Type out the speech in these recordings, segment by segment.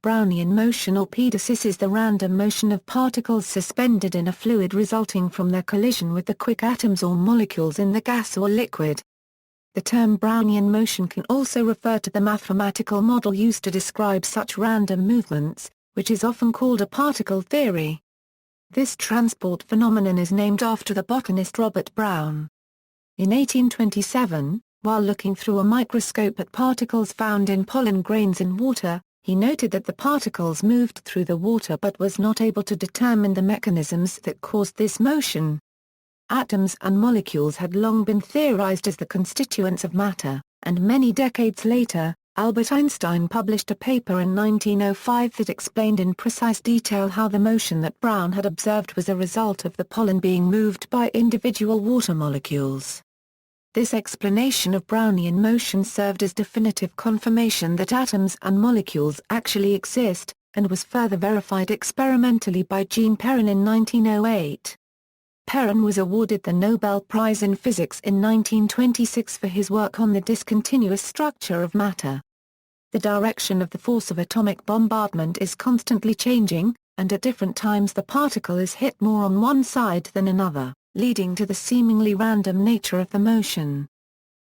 Brownian motion or pedesis is the random motion of particles suspended in a fluid resulting from their collision with the quick atoms or molecules in the gas or liquid. The term Brownian motion can also refer to the mathematical model used to describe such random movements, which is often called a particle theory. This transport phenomenon is named after the botanist Robert Brown. In 1827, while looking through a microscope at particles found in pollen grains in water, he noted that the particles moved through the water but was not able to determine the mechanisms that caused this motion. Atoms and molecules had long been theorized as the constituents of matter, and many decades later, Albert Einstein published a paper in 1905 that explained in precise detail how the motion that Brown had observed was a result of the pollen being moved by individual water molecules. This explanation of Brownian motion served as definitive confirmation that atoms and molecules actually exist, and was further verified experimentally by Jean Perrin in 1908. Perrin was awarded the Nobel Prize in Physics in 1926 for his work on the discontinuous structure of matter. The direction of the force of atomic bombardment is constantly changing, and at different times the particle is hit more on one side than another, leading to the seemingly random nature of the motion.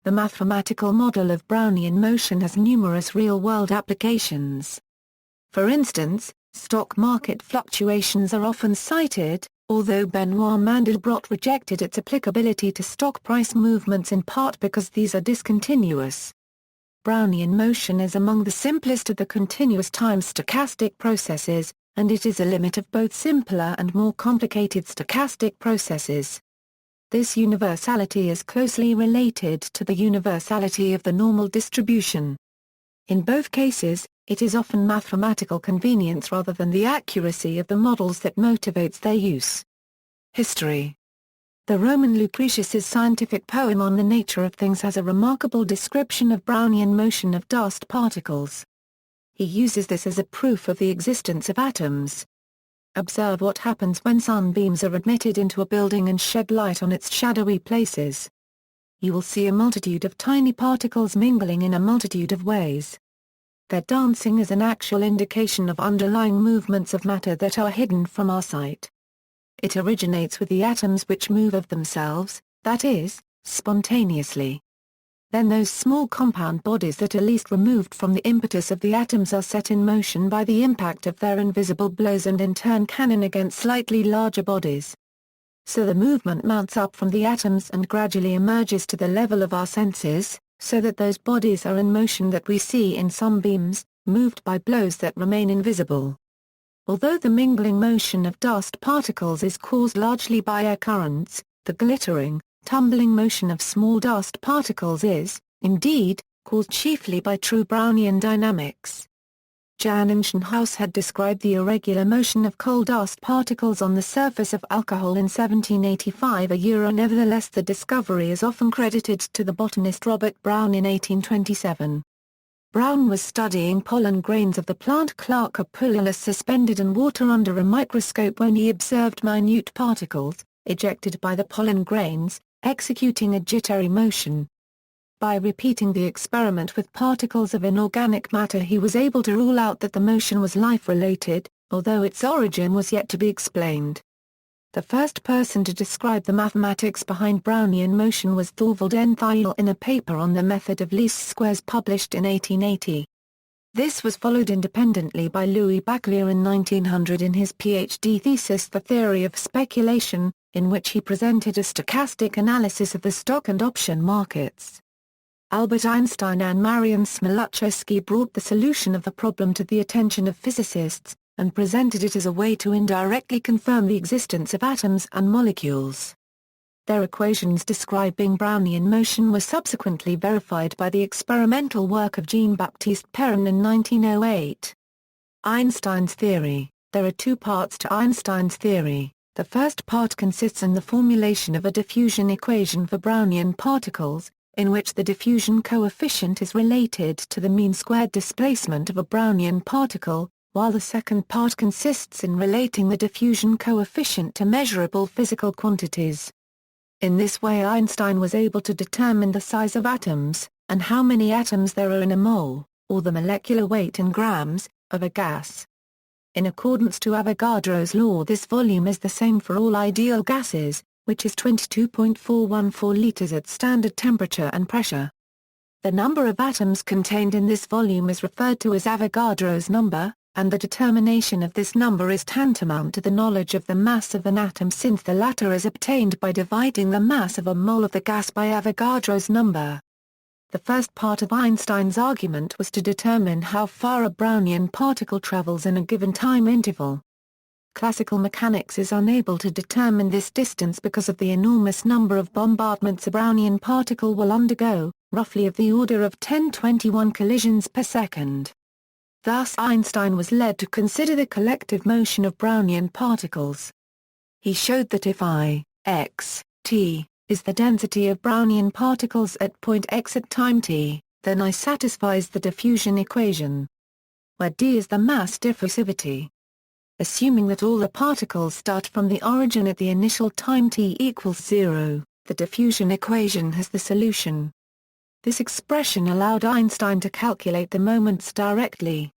The mathematical model of Brownian motion has numerous real-world applications. For instance, stock market fluctuations are often cited, although Benoit Mandelbrot rejected its applicability to stock price movements in part because these are discontinuous. Brownian motion is among the simplest of the continuous time stochastic processes, and it is a limit of both simpler and more complicated stochastic processes. This universality is closely related to the universality of the normal distribution. In both cases, it is often mathematical convenience rather than the accuracy of the models that motivates their use. History. The Roman Lucretius's scientific poem on the nature of things has a remarkable description of Brownian motion of dust particles. He uses this as a proof of the existence of atoms. Observe what happens when sunbeams are admitted into a building and shed light on its shadowy places. You will see a multitude of tiny particles mingling in a multitude of ways. Their dancing is an actual indication of underlying movements of matter that are hidden from our sight. It originates with the atoms which move of themselves, that is, spontaneously. Then those small compound bodies that are least removed from the impetus of the atoms are set in motion by the impact of their invisible blows and in turn cannon against slightly larger bodies. So the movement mounts up from the atoms and gradually emerges to the level of our senses, so that those bodies are in motion that we see in sunbeams, moved by blows that remain invisible. Although the mingling motion of dust particles is caused largely by air currents, the glittering, tumbling motion of small dust particles is, indeed, caused chiefly by true Brownian dynamics. Jan Ingenhousz had described the irregular motion of coal dust particles on the surface of alcohol in 1785. Nevertheless, the discovery is often credited to the botanist Robert Brown in 1827. Brown was studying pollen grains of the plant Clarka pullulus suspended in water under a microscope when he observed minute particles, ejected by the pollen grains, executing a jittery motion. By repeating the experiment with particles of inorganic matter, he was able to rule out that the motion was life-related, although its origin was yet to be explained. The first person to describe the mathematics behind Brownian motion was Thorvald N. Thiel in a paper on the method of least squares published in 1880. This was followed independently by Louis Baclier in 1900 in his PhD thesis The Theory of Speculation, in which he presented a stochastic analysis of the stock and option markets. Albert Einstein and Marian Smoluchowski brought the solution of the problem to the attention of physicists, and presented it as a way to indirectly confirm the existence of atoms and molecules. Their equations describing Brownian motion were subsequently verified by the experimental work of Jean-Baptiste Perrin in 1908. Einstein's theory. There are two parts to Einstein's theory. The first part consists in the formulation of a diffusion equation for Brownian particles, in which the diffusion coefficient is related to the mean squared displacement of a Brownian particle, while the second part consists in relating the diffusion coefficient to measurable physical quantities. In this way Einstein was able to determine the size of atoms, and how many atoms there are in a mole, or the molecular weight in grams, of a gas. In accordance to Avogadro's law, this volume is the same for all ideal gases, which is 22.414 liters at standard temperature and pressure. The number of atoms contained in this volume is referred to as Avogadro's number, and the determination of this number is tantamount to the knowledge of the mass of an atom, since the latter is obtained by dividing the mass of a mole of the gas by Avogadro's number. The first part of Einstein's argument was to determine how far a Brownian particle travels in a given time interval. Classical mechanics is unable to determine this distance because of the enormous number of bombardments a Brownian particle will undergo, roughly of the order of 1021 collisions per second. Thus Einstein was led to consider the collective motion of Brownian particles. He showed that if I, x, t, is the density of Brownian particles at point x at time t, then I satisfies the diffusion equation, where d is the mass diffusivity. Assuming that all the particles start from the origin at the initial time t equals 0, the diffusion equation has the solution. This expression allowed Einstein to calculate the moments directly.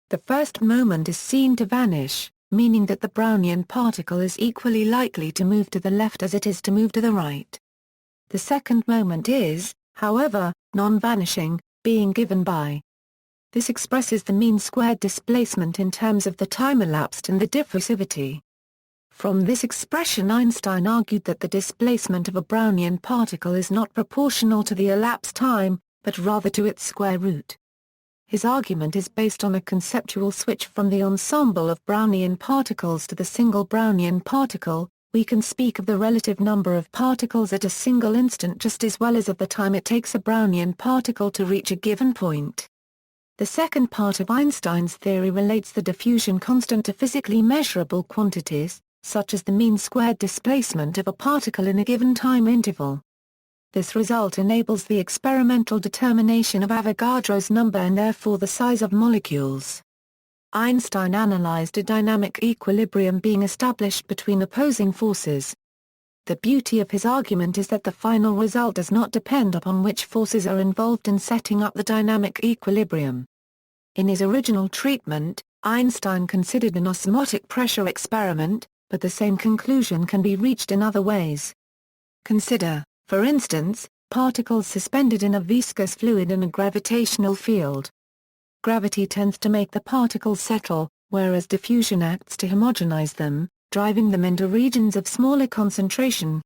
The first moment is seen to vanish, meaning that the Brownian particle is equally likely to move to the left as it is to move to the right. The second moment is, however, non-vanishing, being given by. This expresses the mean squared displacement in terms of the time elapsed and the diffusivity. From this expression, Einstein argued that the displacement of a Brownian particle is not proportional to the elapsed time, but rather to its square root. His argument is based on a conceptual switch from the ensemble of Brownian particles to the single Brownian particle. We can speak of the relative number of particles at a single instant just as well as of the time it takes a Brownian particle to reach a given point. The second part of Einstein's theory relates the diffusion constant to physically measurable quantities, such as the mean squared displacement of a particle in a given time interval. This result enables the experimental determination of Avogadro's number and therefore the size of molecules. Einstein analyzed a dynamic equilibrium being established between opposing forces. The beauty of his argument is that the final result does not depend upon which forces are involved in setting up the dynamic equilibrium. In his original treatment, Einstein considered an osmotic pressure experiment, but the same conclusion can be reached in other ways. Consider, for instance, particles suspended in a viscous fluid in a gravitational field. Gravity tends to make the particles settle, whereas diffusion acts to homogenize them, driving them into regions of smaller concentration.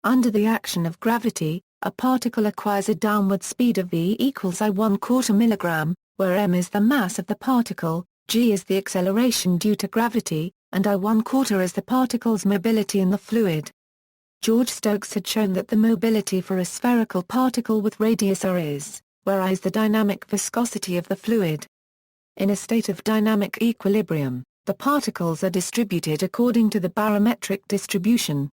Under the action of gravity, a particle acquires a downward speed of v equals I1/4 mg, where m is the mass of the particle, g is the acceleration due to gravity, and I1/4 is the particle's mobility in the fluid. George Stokes had shown that the mobility for a spherical particle with radius r is, where I is the dynamic viscosity of the fluid. In a state of dynamic equilibrium, the particles are distributed according to the barometric distribution,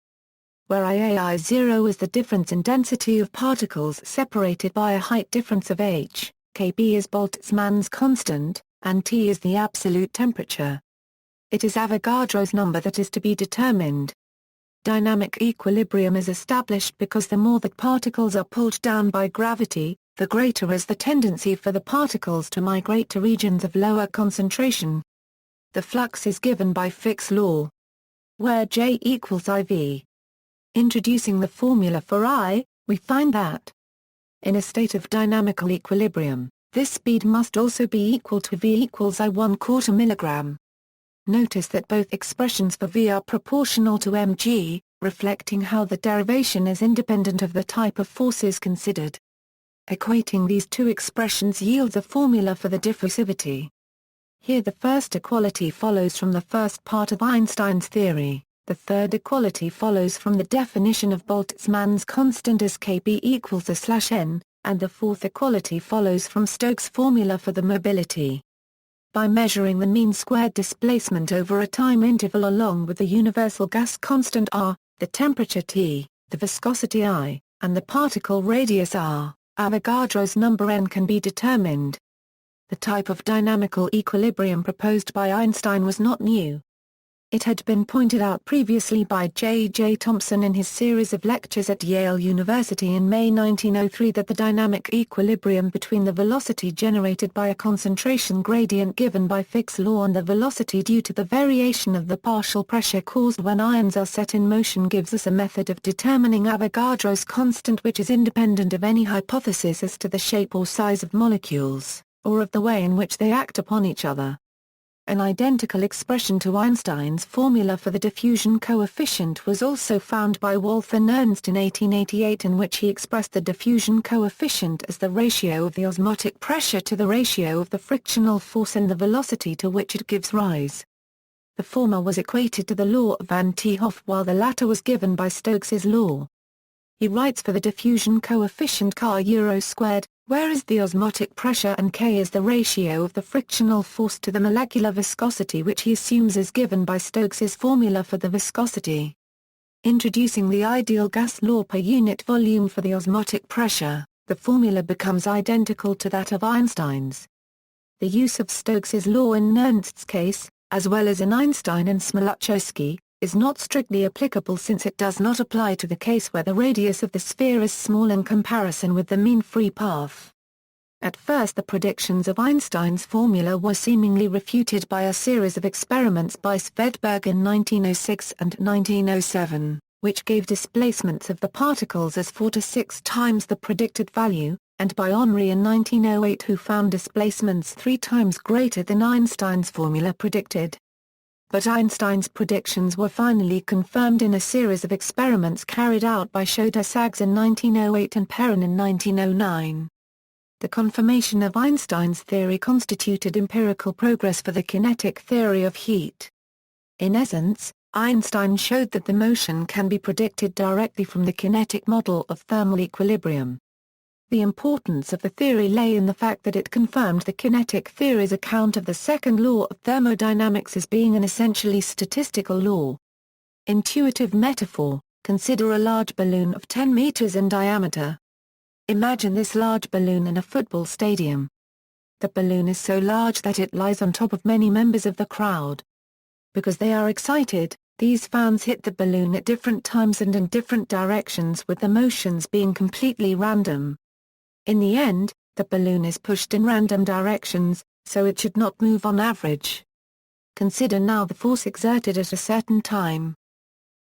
where I0 is the difference in density of particles separated by a height difference of h, Kb is Boltzmann's constant, and T is the absolute temperature. It is Avogadro's number that is to be determined. Dynamic equilibrium is established because the more that particles are pulled down by gravity, the greater is the tendency for the particles to migrate to regions of lower concentration. The flux is given by Fick's law, where J equals IV. Introducing the formula for I, we find that in a state of dynamical equilibrium, this speed must also be equal to V equals I1/4 mg. Notice that both expressions for V are proportional to mg, reflecting how the derivation is independent of the type of forces considered. Equating these two expressions yields a formula for the diffusivity. Here the first equality follows from the first part of Einstein's theory, the third equality follows from the definition of Boltzmann's constant as Kb equals A/n, and the fourth equality follows from Stokes' formula for the mobility. By measuring the mean squared displacement over a time interval along with the universal gas constant r, the temperature T, the viscosity I, and the particle radius r, Avogadro's number n can be determined. The type of dynamical equilibrium proposed by Einstein was not new. It had been pointed out previously by J. Thomson in his series of lectures at Yale University in May 1903 that the dynamic equilibrium between the velocity generated by a concentration gradient given by Fick's law and the velocity due to the variation of the partial pressure caused when ions are set in motion gives us a method of determining Avogadro's constant which is independent of any hypothesis as to the shape or size of molecules, or of the way in which they act upon each other. An identical expression to Einstein's formula for the diffusion coefficient was also found by Walther and Ernst in 1888, in which he expressed the diffusion coefficient as the ratio of the osmotic pressure to the ratio of the frictional force and the velocity to which it gives rise. The former was equated to the law of Van 't Hoff while the latter was given by Stokes's law. He writes for the diffusion coefficient K², whereas the osmotic pressure and K is the ratio of the frictional force to the molecular viscosity which he assumes is given by Stokes's formula for the viscosity. Introducing the ideal gas law per unit volume for the osmotic pressure, the formula becomes identical to that of Einstein's. The use of Stokes's law in Ernst's case, as well as in Einstein and Smoluchowski, is not strictly applicable since it does not apply to the case where the radius of the sphere is small in comparison with the mean free path. At first the predictions of Einstein's formula were seemingly refuted by a series of experiments by Svedberg in 1906 and 1907, which gave displacements of the particles as 4 to 6 times the predicted value, and by Henry in 1908 who found displacements 3 times greater than Einstein's formula predicted. But Einstein's predictions were finally confirmed in a series of experiments carried out by Schoedler-Sachs in 1908 and Perrin in 1909. The confirmation of Einstein's theory constituted empirical progress for the kinetic theory of heat. In essence, Einstein showed that the motion can be predicted directly from the kinetic model of thermal equilibrium. The importance of the theory lay in the fact that it confirmed the kinetic theory's account of the second law of thermodynamics as being an essentially statistical law. Intuitive metaphor: consider a large balloon of 10 meters in diameter. Imagine this large balloon in a football stadium. The balloon is so large that it lies on top of many members of the crowd. Because they are excited, these fans hit the balloon at different times and in different directions, with the motions being completely random. In the end, the balloon is pushed in random directions, so it should not move on average. Consider now the force exerted at a certain time.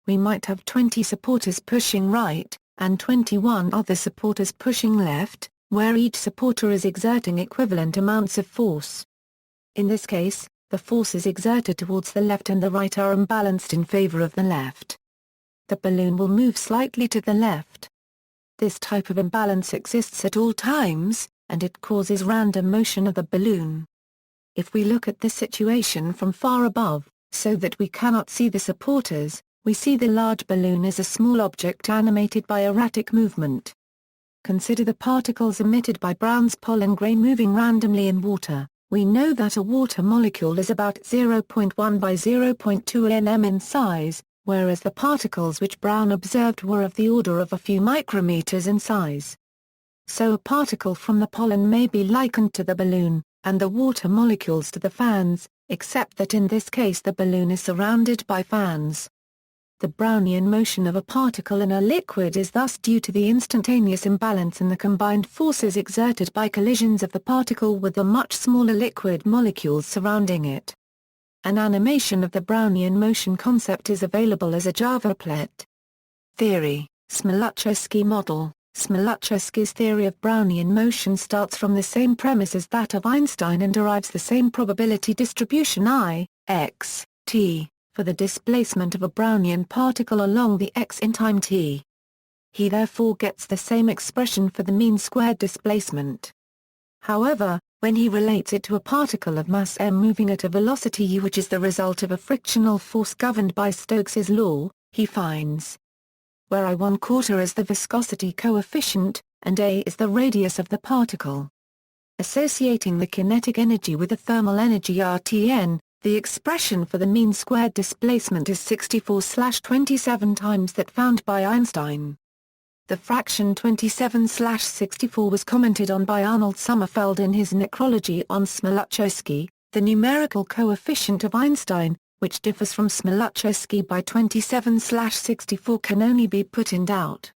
We might have 20 supporters pushing right, and 21 other supporters pushing left, where each supporter is exerting equivalent amounts of force. In this case, the forces exerted towards the left and the right are imbalanced in favor of the left. The balloon will move slightly to the left. This type of imbalance exists at all times, and it causes random motion of the balloon. If we look at this situation from far above, so that we cannot see the supporters, we see the large balloon as a small object animated by erratic movement. Consider the particles emitted by Brown's pollen grain moving randomly in water. We know that a water molecule is about 0.1 by 0.2 nm in size, whereas the particles which Brown observed were of the order of a few micrometers in size. So a particle from the pollen may be likened to the balloon, and the water molecules to the fans, except that in this case the balloon is surrounded by fans. The Brownian motion of a particle in a liquid is thus due to the instantaneous imbalance in the combined forces exerted by collisions of the particle with the much smaller liquid molecules surrounding it. An animation of the Brownian motion concept is available as a Java applet. Theory: Smoluchowski model. Smoluchowski's theory of Brownian motion starts from the same premise as that of Einstein and derives the same probability distribution I, x, t, for the displacement of a Brownian particle along the x in time t. He therefore gets the same expression for the mean squared displacement. However, when he relates it to a particle of mass m moving at a velocity u which is the result of a frictional force governed by Stokes's law, he finds where I1/4 is the viscosity coefficient, and a is the radius of the particle. Associating the kinetic energy with the thermal energy Rtn, the expression for the mean squared displacement is 64/27 times that found by Einstein. The fraction 27/64 was commented on by Arnold Sommerfeld in his Necrology on Smoluchowski, the numerical coefficient of Einstein, which differs from Smoluchowski by 27/64, can only be put in doubt.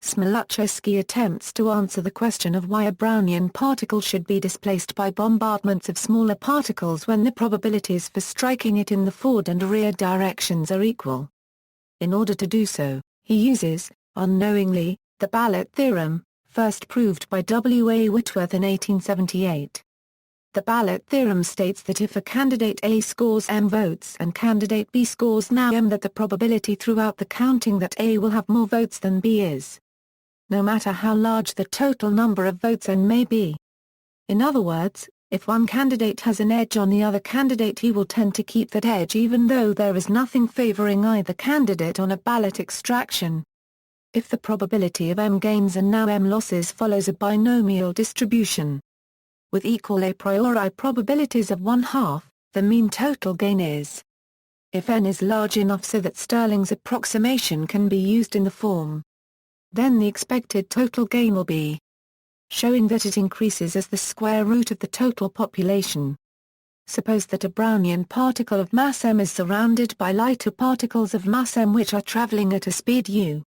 Smoluchowski attempts to answer the question of why a Brownian particle should be displaced by bombardments of smaller particles when the probabilities for striking it in the forward and rear directions are equal. In order to do so, he uses, unknowingly, the ballot theorem, first proved by W. A. Whitworth in 1878. The ballot theorem states that if a candidate A scores m votes and candidate B scores now m, that the probability throughout the counting that A will have more votes than B is, no matter how large the total number of votes n may be. In other words, if one candidate has an edge on the other candidate, he will tend to keep that edge even though there is nothing favoring either candidate on a ballot extraction. If the probability of m gains and now m losses follows a binomial distribution with equal a priori probabilities of 1/2, the mean total gain is. If n is large enough so that Stirling's approximation can be used in the form, then the expected total gain will be, showing that it increases as the square root of the total population. Suppose that a Brownian particle of mass m is surrounded by lighter particles of mass m which are traveling at a speed u.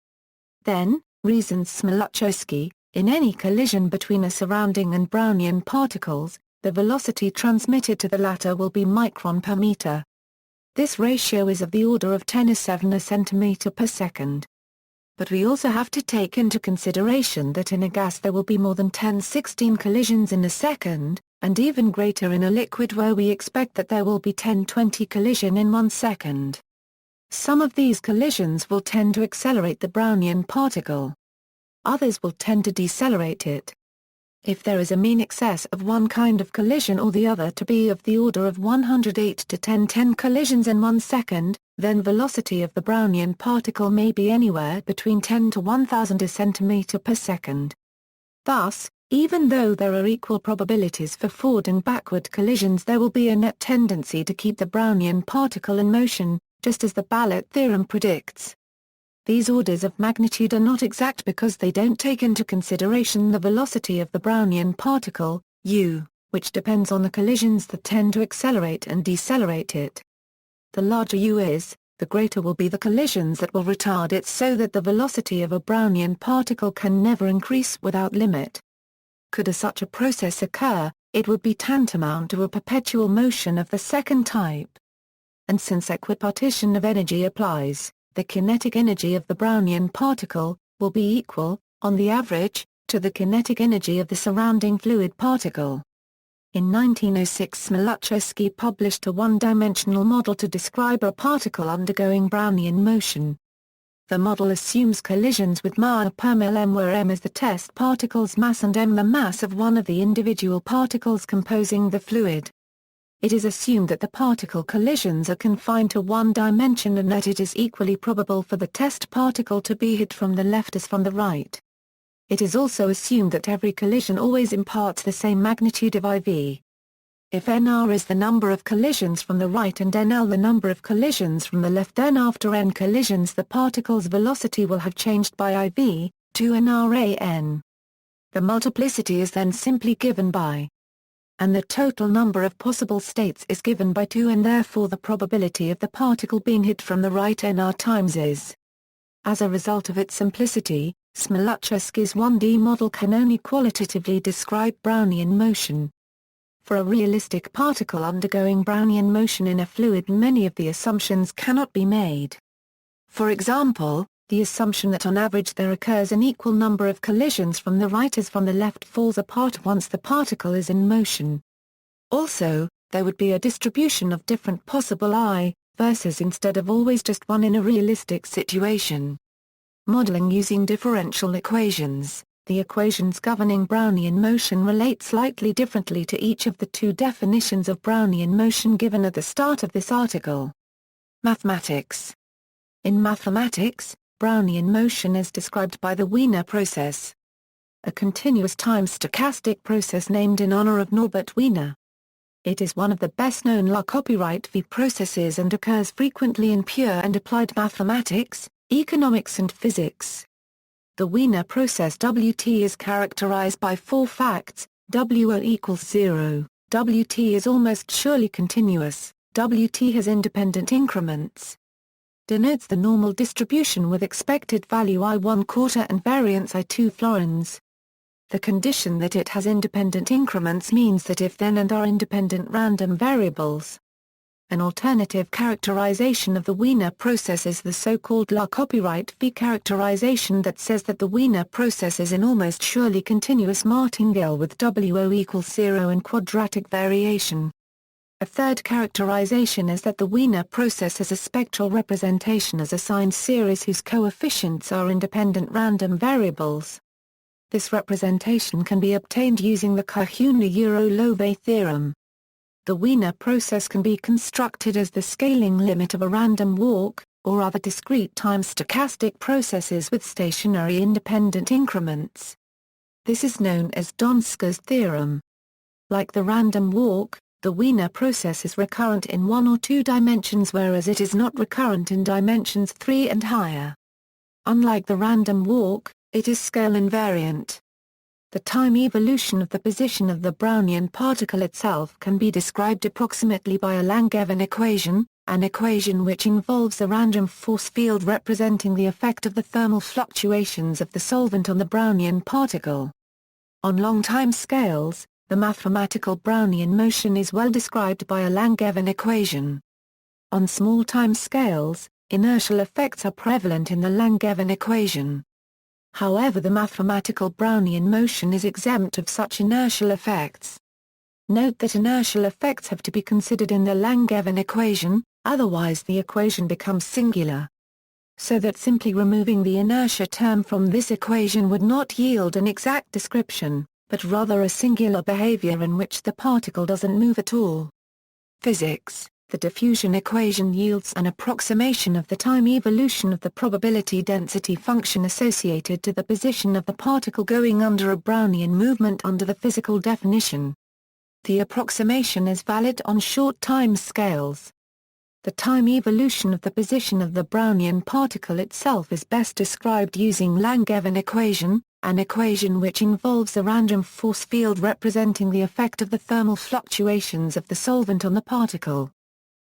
Then, reasons Smoluchowski, in any collision between a surrounding and Brownian particles, the velocity transmitted to the latter will be micron per meter. This ratio is of the order of 10⁷ a centimeter per second. But we also have to take into consideration that in a gas there will be more than 10⁻16 collisions in a second, and even greater in a liquid where we expect that there will be 10⁻20 collision in 1 second. Some of these collisions will tend to accelerate the Brownian particle. Others will tend to decelerate it. If there is a mean excess of one kind of collision or the other to be of the order of 108 to 1010 collisions in 1 second, then velocity of the Brownian particle may be anywhere between 10 to 1000 a centimeter per second. Thus, even though there are equal probabilities for forward and backward collisions, there will be a net tendency to keep the Brownian particle in motion, just as the ballot theorem predicts. These orders of magnitude are not exact because they don't take into consideration the velocity of the Brownian particle, u, which depends on the collisions that tend to accelerate and decelerate it. The larger u is, the greater will be the collisions that will retard it, so that the velocity of a Brownian particle can never increase without limit. Could such a process occur, it would be tantamount to a perpetual motion of the second type. And since equipartition of energy applies, the kinetic energy of the Brownian particle will be equal, on the average, to the kinetic energy of the surrounding fluid particle. In 1906, Smoluchowski published a one-dimensional model to describe a particle undergoing Brownian motion. The model assumes collisions with ma per mil m, where m is the test particle's mass and m the mass of one of the individual particles composing the fluid. It is assumed that the particle collisions are confined to one dimension and that it is equally probable for the test particle to be hit from the left as from the right. It is also assumed that every collision always imparts the same magnitude of IV. If nr is the number of collisions from the right and nl the number of collisions from the left, then after n collisions the particle's velocity will have changed by IV, 2nran. The multiplicity is then simply given by, and the total number of possible states is given by 2, and therefore the probability of the particle being hit from the right nr times is. As a result of its simplicity, Smoluchowski's 1D model can only qualitatively describe Brownian motion. For a realistic particle undergoing Brownian motion in a fluid, many of the assumptions cannot be made. For example, the assumption that on average there occurs an equal number of collisions from the right as from the left falls apart once the particle is in motion. Also, there would be a distribution of different possible I, versus instead of always just one in a realistic situation. Modeling using differential equations, the equations governing Brownian motion relate slightly differently to each of the two definitions of Brownian motion given at the start of this article. Mathematics. In mathematics, Brownian motion is described by the Wiener process, a continuous time stochastic process named in honor of Norbert Wiener. It is one of the best-known La copyright V processes and occurs frequently in pure and applied mathematics, economics and physics. The Wiener process Wt is characterized by 4 facts: WO equals 0, Wt is almost surely continuous, Wt has independent increments. Denotes the normal distribution with expected value I1/4 and variance I2 florins. The condition that it has independent increments means that if then and are independent random variables. An alternative characterization of the Wiener process is the so-called La copyright V characterization that says that the Wiener process is an almost surely continuous martingale with WO equals 0 and quadratic variation. A third characterization is that the Wiener process has a spectral representation as a signed series whose coefficients are independent random variables. This representation can be obtained using the Kahuna-Eurolove theorem. The Wiener process can be constructed as the scaling limit of a random walk, or other discrete time stochastic processes with stationary independent increments. This is known as Donsko's theorem. Like the random walk, the Wiener process is recurrent in 1 or 2 dimensions, whereas it is not recurrent in dimensions 3 and higher. Unlike the random walk, it is scale invariant. The time evolution of the position of the Brownian particle itself can be described approximately by a Langevin equation, an equation which involves a random force field representing the effect of the thermal fluctuations of the solvent on the Brownian particle. On long time scales, the mathematical Brownian motion is well described by a Langevin equation. On small time scales, inertial effects are prevalent in the Langevin equation. However, the mathematical Brownian motion is exempt of such inertial effects. Note that inertial effects have to be considered in the Langevin equation, otherwise the equation becomes singular. So that simply removing the inertia term from this equation would not yield an exact description, but rather a singular behavior in which the particle doesn't move at all. Physics. The diffusion equation yields an approximation of the time evolution of the probability density function associated to the position of the particle going under a Brownian movement under the physical definition. The approximation is valid on short time scales. The time evolution of the position of the Brownian particle itself is best described using Langevin equation, an equation which involves a random force field representing the effect of the thermal fluctuations of the solvent on the particle.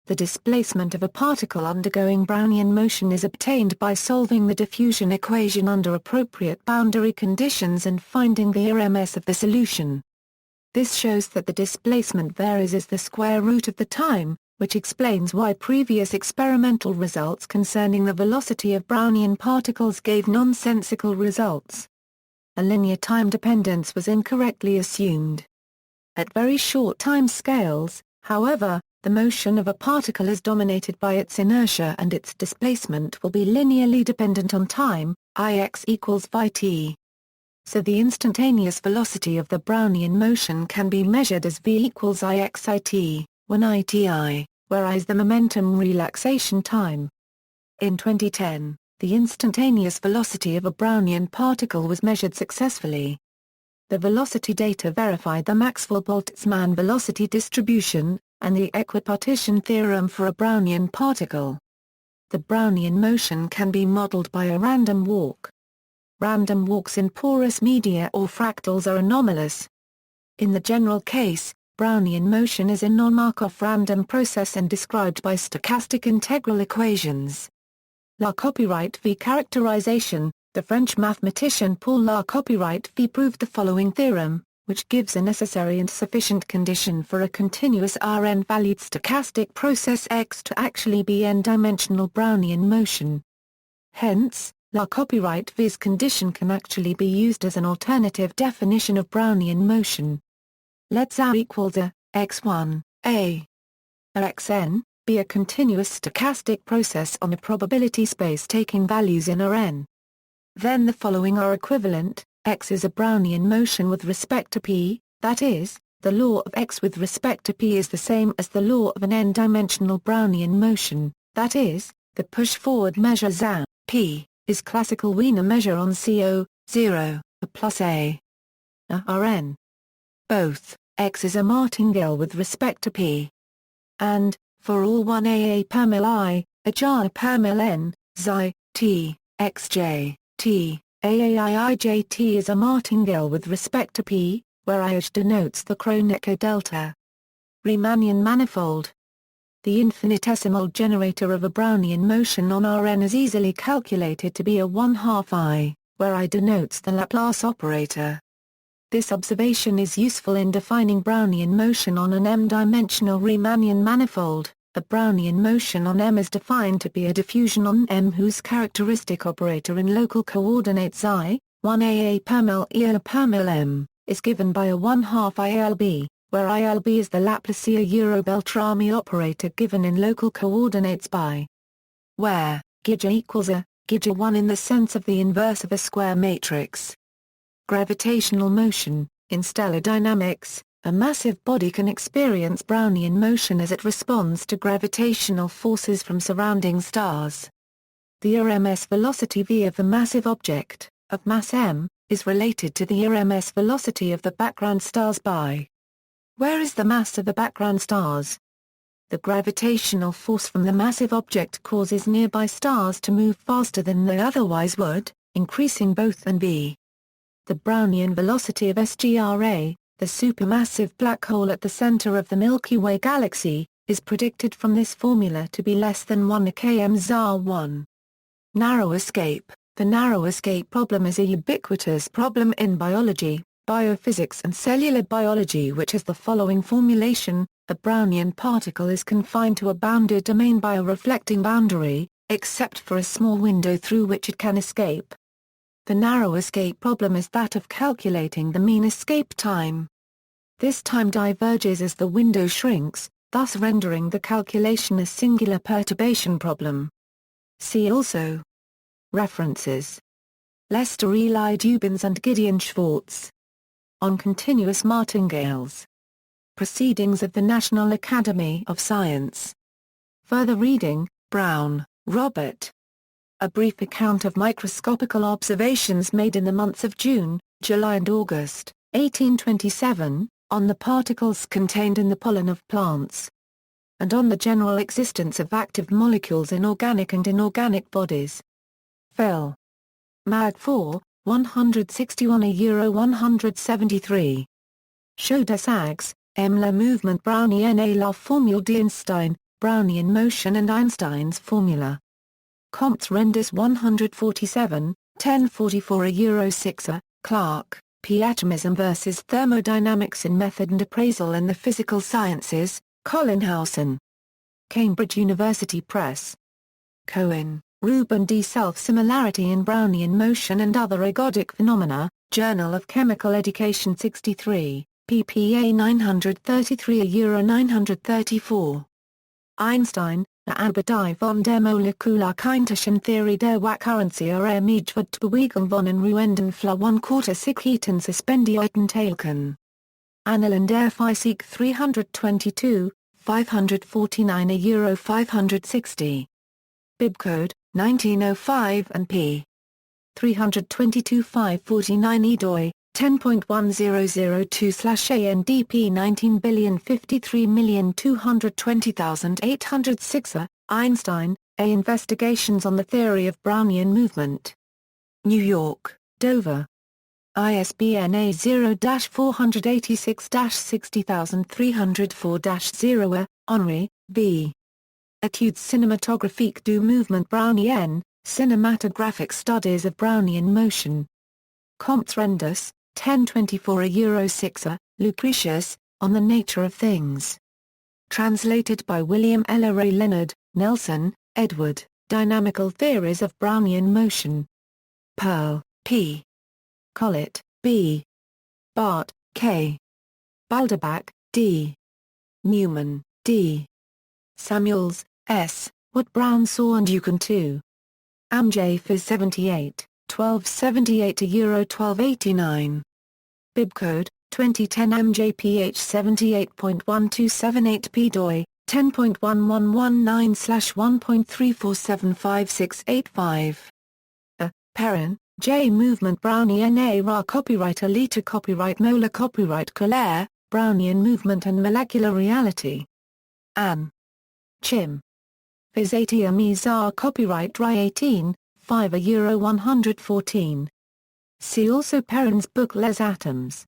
The displacement of a particle undergoing Brownian motion is obtained by solving the diffusion equation under appropriate boundary conditions and finding the RMS of the solution. This shows that the displacement varies as the square root of the time, which explains why previous experimental results concerning the velocity of Brownian particles gave nonsensical results. A linear time dependence was incorrectly assumed. At very short time scales, however, the motion of a particle is dominated by its inertia and its displacement will be linearly dependent on time, Ix equals Vt. So the instantaneous velocity of the Brownian motion can be measured as v equals Ixit, when Iti, whereas the momentum relaxation time. In 2010, the instantaneous velocity of a Brownian particle was measured successfully. The velocity data verified the Maxwell-Boltzmann velocity distribution, and the equipartition theorem for a Brownian particle. The Brownian motion can be modeled by a random walk. Random walks in porous media or fractals are anomalous. In the general case, Brownian motion is a non-Markov random process and described by stochastic integral equations. La copyright V characterization. The French mathematician Paul La copyright V proved the following theorem, which gives a necessary and sufficient condition for a continuous Rn-valued stochastic process X to actually be n-dimensional Brownian motion. Hence, La copyright V's condition can actually be used as an alternative definition of Brownian motion. Let Z equals a x1, a xn, be a continuous stochastic process on a probability space taking values in Rn. Then the following are equivalent. X is a Brownian motion with respect to p, that is, the law of X with respect to p is the same as the law of an n-dimensional Brownian motion, that is, the push-forward measure Z, p, is classical Wiener measure on CO, 0, a plus a Rn. Both, X is a martingale with respect to p. And, for all 1 AA per mil I, a jar per mil n, xi, t, xj, t. AAIIJT is a martingale with respect to p, where IJ denotes the Kronecker delta. Riemannian manifold. The infinitesimal generator of a Brownian motion on Rn is easily calculated to be a 1/2 I, where I denotes the Laplace operator. This observation is useful in defining Brownian motion on an m-dimensional Riemannian manifold. A Brownian motion on M is defined to be a diffusion on M whose characteristic operator in local coordinates I, 1 per mil per mil M, is given by a 1/2 ILB, where ILB is the Laplace-Euro-Beltrami operator given in local coordinates by where Gija equals a, Gija 1 in the sense of the inverse of a square matrix. Gravitational motion. In stellar dynamics, a massive body can experience Brownian motion as it responds to gravitational forces from surrounding stars. The RMS velocity v of the massive object, of mass m, is related to the RMS velocity of the background stars by where is the mass of the background stars? The gravitational force from the massive object causes nearby stars to move faster than they otherwise would, increasing both and v. The Brownian velocity of SGRA, the supermassive black hole at the center of the Milky Way galaxy, is predicted from this formula to be less than 1 km/1. Narrow escape. The narrow escape problem is a ubiquitous problem in biology, biophysics and cellular biology which has the following formulation: a Brownian particle is confined to a bounded domain by a reflecting boundary, except for a small window through which it can escape. The narrow escape problem is that of calculating the mean escape time. This time diverges as the window shrinks, thus rendering the calculation a singular perturbation problem. See also. References: Lester Eli Dubins and Gideon Schwartz. On continuous martingales. Proceedings of the National Academy of Science. Further reading: Brown, Robert. A brief account of microscopical observations made in the months of June, July and August, 1827, on the particles contained in the pollen of plants, and on the general existence of active molecules in organic and inorganic bodies. Phil. Mag 4, 161 €173. Show des Ags, la movement Brownienne et la formule d'Einstein, Brownian motion and Einstein's formula. Comptes Rendus 147, 1044 €6. Clark, P. Atomism vs. Thermodynamics in Method and Appraisal in the Physical Sciences, Collinhausen. Cambridge University Press. Cohen, Reuben D. Self-Similarity in Brownian Motion and Other Ergodic Phenomena, Journal of Chemical Education 63, ppA 933 €934. Einstein, Arbeit von der molekularkinetischen Theorie der Occurrentia Mitwedbewegung von Ruenden Fla 1/4 Sikheten Suspendierten Teilchen. Annalen der Physik 322, 549 €560. Bibcode, 1905 and p. 322 549 EDOI, 10.1002/ANDP 19,053,220,806. Einstein, A. Investigations on the Theory of Brownian Movement. New York, Dover. ISBN A0-486-60304-0. Henri, V. Études cinématographiques du mouvement brownien, cinematographic studies of Brownian motion. Comptes Rendus, 1024 €6. Lucretius, On the Nature of Things. Translated by William Elleray Leonard, Nelson, Edward, Dynamical Theories of Brownian Motion. Pearl, P. Collett, B. Bart, K. Balderbach, D. Newman, D. Samuels, S. What Brown Saw and You Can Too. Amj Phys 78, 1278 to €1289. Bibcode, 2010 MJPH 78.1278 pdoi, 10.1119/1.347565. Perrin, J. Movement Brownian era Copyright Alita Copyright Mola Copyright Colère, Brownian Movement and Molecular Reality. Ann. Chim. Phys 80 Amizar Copyright Ry 18, 5 €114. See also Perrin's book Les Atoms.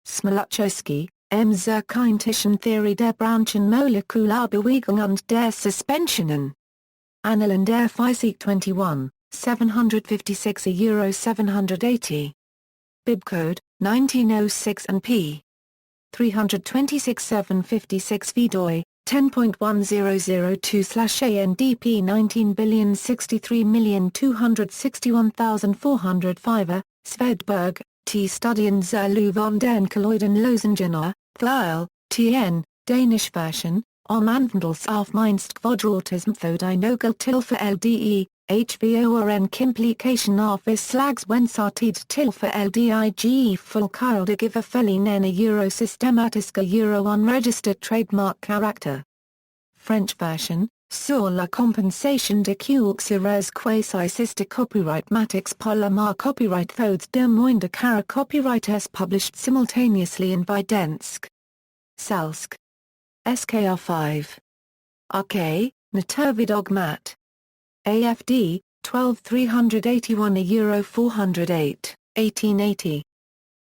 Smoluchowski, Zerkintischen Theorie der Brownian Molekularbewegung und der Suspensionen. Annalen der Physik 21, 756 Euro 780. Bibcode, 1906 and p. 326 756 vDOI, 10.1002/ANDP 19,063,261,405. Svedberg, T. Studien zur Lou von den Kolloiden Losengener, Thiel, T.N., Danish version, Anwendels auf Minst Quadratism Thodinogel LDE, HVORN Complication of Slags when Sartid Tilfe LDIGE Fulkildigiver Felinena Eurosystematiska Euro Unregistered Trademark Character. French version, Sur la compensation de Quaux quasi-sister copyright Matix Polymer copyright Thodes de Moinde Cara copyright S published simultaneously in Vidensk. Selsk. SKR5. RK, Naturvidogmat. AFD, 12381 Euro 408, 1880.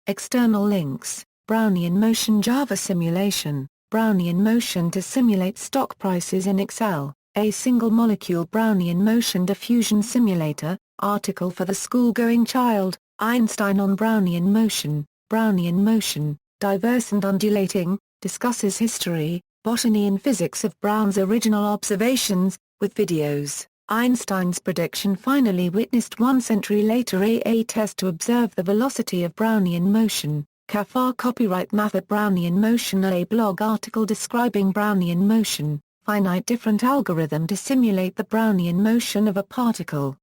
External links, Brownian motion Java simulation, Brownian motion to simulate stock prices in Excel, a single molecule Brownian motion diffusion simulator, article for the school-going child, Einstein on Brownian motion, diverse and undulating, discusses history, botany and physics of Brown's original observations, with videos. Einstein's prediction finally witnessed 1 century later a test to observe the velocity of Brownian motion. Kafar copyright Method Brownian motion a blog article describing Brownian motion, finite different algorithm to simulate the Brownian motion of a particle.